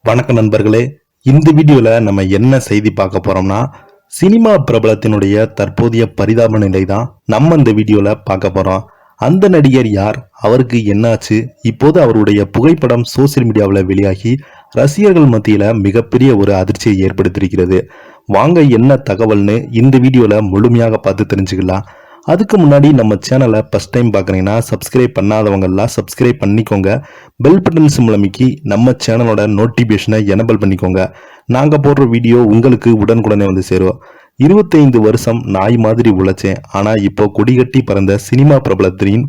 வணக்கம் நண்பர்களே. இந்த வீடியோல நம்ம என்ன செய்தி பார்க்க போறோம்னா, சினிமா பிரபலத்தினுடைய தற்போதைய பரிதாப நிலை தான் நம்ம இந்த வீடியோல பார்க்க போறோம். அந்த நடிகர் யார், அவருக்கு என்னாச்சு, இப்போது அவருடைய புகைப்படம் சோசியல் மீடியாவில் வெளியாகி ரசிகர்கள் மத்தியில மிகப்பெரிய ஒரு அதிர்ச்சியை ஏற்படுத்தியிருக்கிறது. வாங்க என்ன தகவல்னு இந்த வீடியோல முழுமையாக பார்த்து தெரிஞ்சுக்கலாம். அதுக்கு முன்னாடி நம்ம சேனலை ஃபர்ஸ்ட் டைம் பார்க்குறீங்கன்னா சப்ஸ்கிரைப் பண்ணாதவங்கெல்லாம் சப்ஸ்கிரைப் பண்ணிக்கோங்க. பெல் பட்டன் சிம்பிள் அமைக்கி நம்ம சேனலோட நோட்டிஃபிகேஷனை எனபிள் பண்ணிக்கோங்க. நாங்கள் போடுற வீடியோ உங்களுக்கு உடனுக்குடனே வந்து சேரும். 25 வருஷம் நாய் மாதிரி உழைச்சேன், ஆனால் இப்போ கொடிகட்டி பறந்த சினிமா பிரபலத்தின்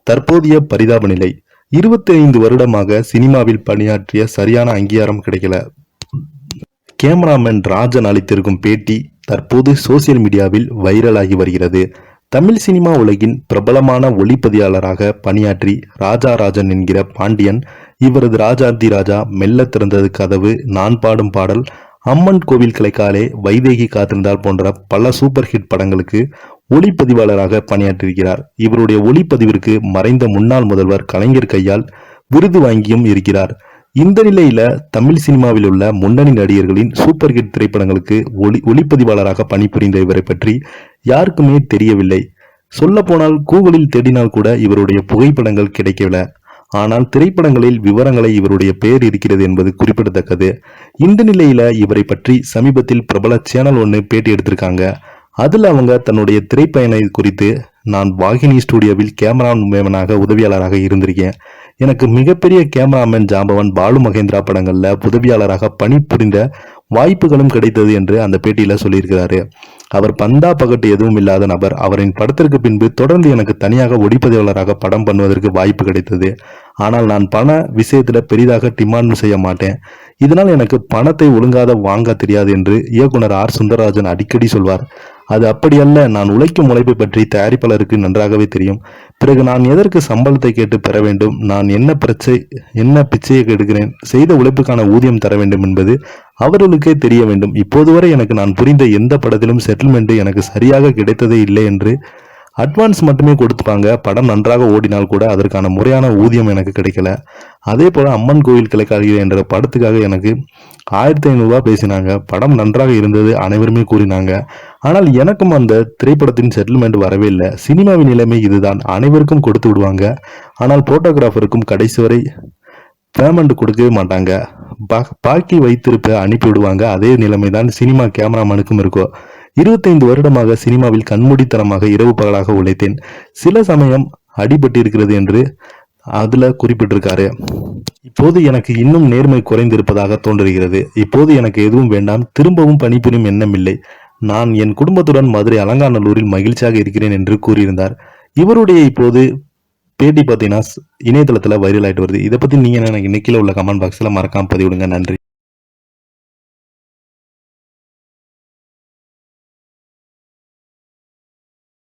தற்போதைய பரிதாப நிலை. 25 வருடமாக சினிமாவில் பணியாற்றிய சரியான அங்கீகாரம் கிடைக்கல. கேமராமேன் ராஜன் அளித்திருக்கும் பேட்டி தற்போது சோசியல் மீடியாவில் வைரலாகி வருகிறது. தமிழ் சினிமா உலகின் பிரபலமான ஒளிப்பதிவாளராக பணியாற்றி ராஜாராஜன் என்கிற பாண்டியன், இவரது ராஜாதி ராஜா, மெல்ல திறந்தது கதவு, நான் பாடும் பாடல், அம்மன் கோவில் கிளைக்காலே, வைதேகி காத்திருந்தால் போன்ற பல சூப்பர் ஹிட் படங்களுக்கு ஒளிப்பதிவாளராக பணியாற்றியிருக்கிறார். இவருடைய ஒளிப்பதிவிற்கு மறைந்த முன்னாள் முதல்வர் கலைஞர் கையால் விருது வாங்கியும் இருக்கிறார். இந்த நிலையில தமிழ் சினிமாவில் உள்ள முன்னணி நடிகர்களின் சூப்பர் ஹிட் திரைப்படங்களுக்கு ஒளிப்பதிவாளராக பணிபுரிந்த இவரை பற்றி யாருக்குமே தெரியவில்லை. சொல்ல போனால் கூகுளில் தேடினால் கூட இவருடைய புகைப்படங்கள் கிடைக்கவில்லை. ஆனால் திரைப்படங்களில் விவரங்களை இவருடைய பெயர் இருக்கிறது என்பது குறிப்பிடத்தக்கது. இந்த நிலையில இவரை பற்றி சமீபத்தில் பிரபல சேனல் ஒன்று பேட்டி எடுத்திருக்காங்க. அதுல அவங்க தன்னுடைய திரைப்பயணை குறித்து, நான் வாகினி ஸ்டுடியோவில் கேமராமேனாக உதவியாளராக இருந்திருக்கேன். எனக்கு மிகப்பெரிய கேமராமேன் ஜாம்பவன், பாலு மகேந்திரா படங்கள்ல உதவியாளராக பணிபுரிந்த வாய்ப்புகளும் கிடைத்தது என்று அந்த பேட்டியில சொல்லியிருக்கிறாரு. அவர் பந்தா பகட்டு எதுவும் இல்லாத நபர். அவரின் படத்திற்கு பின்பு தொடர்ந்து எனக்கு தனியாக ஒளிப்பதிவாளராக படம் பண்ணுவதற்கு வாய்ப்பு கிடைத்தது. ஆனால் நான் பண விஷயத்துல பெரிதாக டிமாண்ட் செய்ய மாட்டேன். இதனால் எனக்கு பணத்தை ஒழுங்காத வாங்க தெரியாது என்று இயக்குனர் ஆர் சுந்தரராஜன் அடிக்கடி சொல்வார். அது அப்படியல்ல, நான் உழைக்கும் உழைப்பை பற்றி தயாரிப்பாளருக்கு நன்றாகவே தெரியும். பிறகு நான் எதற்கு சம்பளத்தை கேட்டு பெற வேண்டும், நான் என்ன பிச்சையை கெடுக்கிறேன், செய்த உழைப்புக்கான ஊதியம் தர வேண்டும் என்பது அவர்களுக்கே தெரிய வேண்டும். இப்போது வரை எனக்கு நான் புரிந்த எந்த படத்திலும் செட்டில்மெண்ட் எனக்கு சரியாக கிடைத்ததே இல்லை என்று அட்வான்ஸ் மட்டுமே கொடுத்துப்பாங்க. படம் நன்றாக ஓடினால் கூட அதற்கான முறையான ஊதியம் எனக்கு கிடைக்கல. அதே போல அம்மன் கோவில் கிளைக்காலே என்ற படத்துக்காக எனக்கு 1500 ரூபாய் பேசினாங்க. படம் நன்றாக இருந்தது அனைவருமே கூறினாங்க. ஆனால் எனக்கும் அந்த திரைப்படத்தின் செட்டில்மெண்ட் வரவே இல்லை. சினிமாவின் நிலைமை இதுதான், அனைவருக்கும் கொடுத்து விடுவாங்க. ஆனால் போட்டோகிராஃபருக்கும் கடைசி வரை பேமெண்ட் கொடுக்கவே மாட்டாங்க. பாக்கி வைத்திருப்ப அனுப்பி விடுவாங்க. அதே நிலைமைதான் சினிமா கேமராமேனுக்கும் இருக்கும். 25 வருடமாக சினிமாவில் கண்மூடித்தனமாக இரவு பகலாக உழைத்தேன். சில சமயம் அடிபட்டிருக்கிறது என்று அதுல குறிப்பிட்டிருக்காரு. இப்போது எனக்கு இன்னும் நேர்மை குறைந்திருப்பதாக தோன்றுகிறது. இப்போது எனக்கு எதுவும் வேண்டாம், திரும்பவும் பணிபுரியும் எண்ணம் இல்லை. நான் என் குடும்பத்துடன் மதுரை அலங்காநல்லூரில் மகிழ்ச்சியாக இருக்கிறேன் என்று கூறியிருந்தார். இவருடைய இப்போது பேட்டி பார்த்தீங்கன்னா இணையதளத்துல வைரல் ஆயிட்டு வருது. இதை பத்தி நீங்க எனக்கு இன்னைக்கு உள்ள கமெண்ட் பாக்ஸ்ல மறக்காம பதிவிடுங்க. நன்றி.